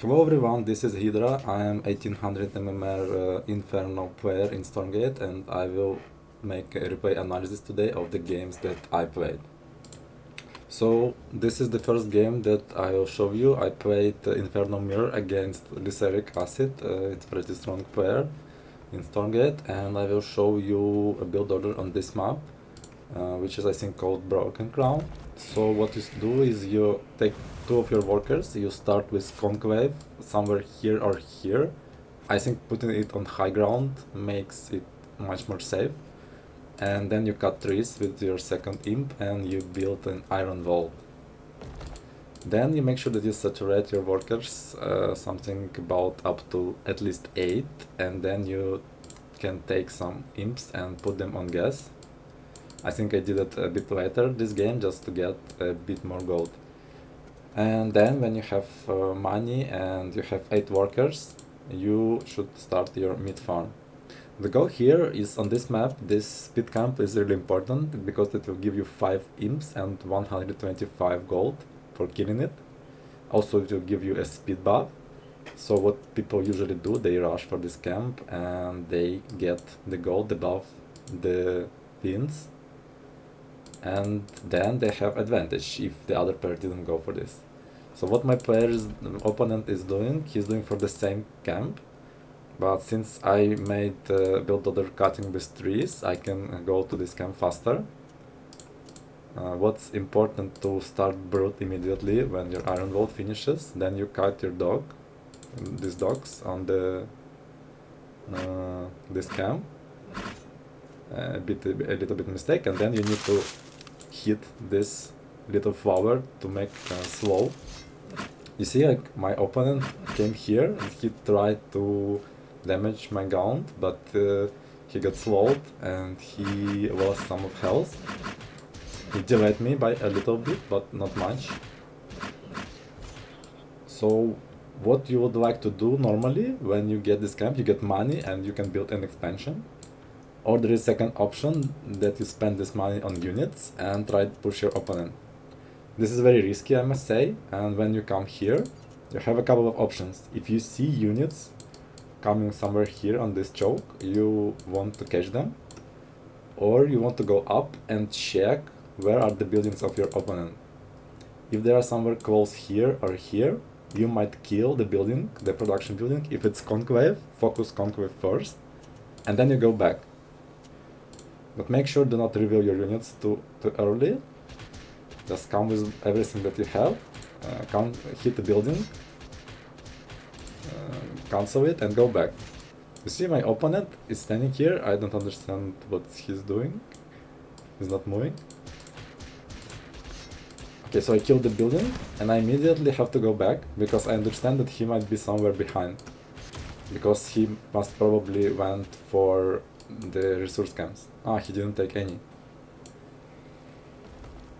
Hello everyone, this is Hydra. I am 1800 MMR Infernal player in StormGate, and I will make a replay analysis today of the games that I played. So this is the first game that I will show you. I played Infernal Mirror against LysergicAcid. It's a pretty strong player in StormGate, and I will show you a build order on this map, which is I think called Broken Crown. So what you do is you take two of your workers, you start with Conclave somewhere here or here. I think putting it on high ground makes it much more safe. And then you cut trees with your second imp and you build an iron wall. Then you make sure that you saturate your workers, something about up to at least 8, and then you can take some imps and put them on gas. I think I did it a bit later this game just to get a bit more gold. And then when you have money and you have 8 workers, you should start your mid farm. The goal here is on this map, this speed camp is really important because it will give you 5 imps and 125 gold for killing it. Also it will give you a speed buff. So what people usually do, they rush for this camp and they get the gold above the wins. And then they have advantage if the other player didn't go for this. So what my opponent is doing, he's doing for the same camp, but since I made build order cutting with trees, I can go to this camp faster. What's important to start brute immediately when your iron wall finishes, then you cut your these dogs on the this camp. A little bit mistake, and then you need to hit this little flower to make slow. You see, like my opponent came here and he tried to damage my gaunt, but he got slowed and he lost some of health. He delayed me by a little bit, but not much. So what you would like to do normally when you get this camp, you get money and you can build an expansion. Or there is second option that you spend this money on units and try to push your opponent. This is very risky, I must say, and when you come here, you have a couple of options. If you see units coming somewhere here on this choke, you want to catch them, or you want to go up and check where are the buildings of your opponent. If they are somewhere close here or here, you might kill the building, the production building. If it's conclave, focus conclave first, and then you go back. But make sure do not reveal your units too early. Just come with everything that you have, hit the building, cancel it and go back. You see my opponent is standing here, I don't understand what he's doing. He's not moving. Okay, so I killed the building and I immediately have to go back because I understand that he might be somewhere behind. Because he must probably went for the resource camps. He didn't take any.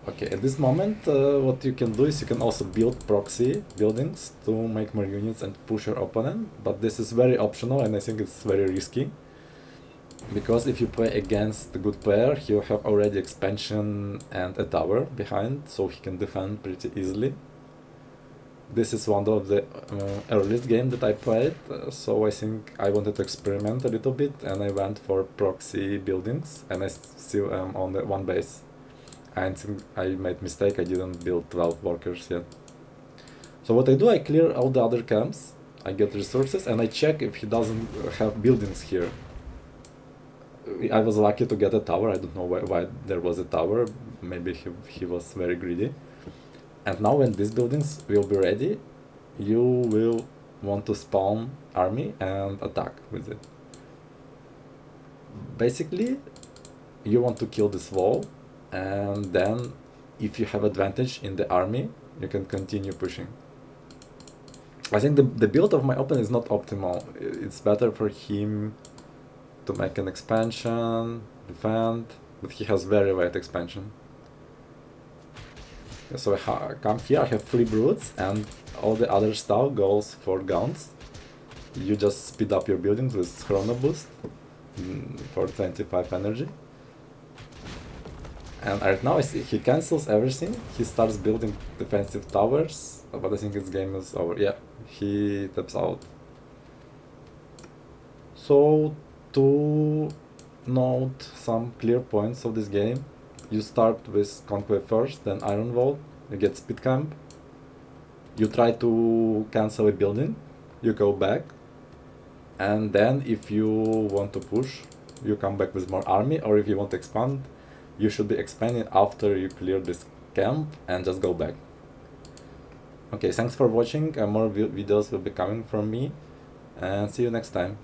Okay, at this moment what you can do is you can also build proxy buildings to make more units and push your opponent, but this is very optional and I think it's very risky. Because if you play against a good player, he will have already expansion and a tower behind, so he can defend pretty easily. This is one of the earliest game that I played, so I think I wanted to experiment a little bit and I went for proxy buildings and I still am on the one base. I think I made mistake, I didn't build 12 workers yet. So what I do, I clear all the other camps, I get resources and I check if he doesn't have buildings here. I was lucky to get a tower, I don't know why there was a tower, maybe he was very greedy. And now when these buildings will be ready, you will want to spawn army and attack with it. Basically, you want to kill this wall, and then if you have advantage in the army, you can continue pushing. I think the build of my opponent is not optimal. It's better for him to make an expansion, defend, but he has very light expansion. So I come here, I have 3 brutes and all the other stuff goes for guns. You just speed up your buildings with chrono boost for 25 energy. And right now I see he cancels everything. He starts building defensive towers, but I think his game is over. Yeah, he taps out. So to note some clear points of this game, you start with Conclave first, then Iron Wall, you get Speed Camp, you try to cancel a building, you go back, and then if you want to push, you come back with more army, or if you want to expand, you should be expanding after you clear this camp and just go back. Okay, thanks for watching, more videos will be coming from me, and see you next time.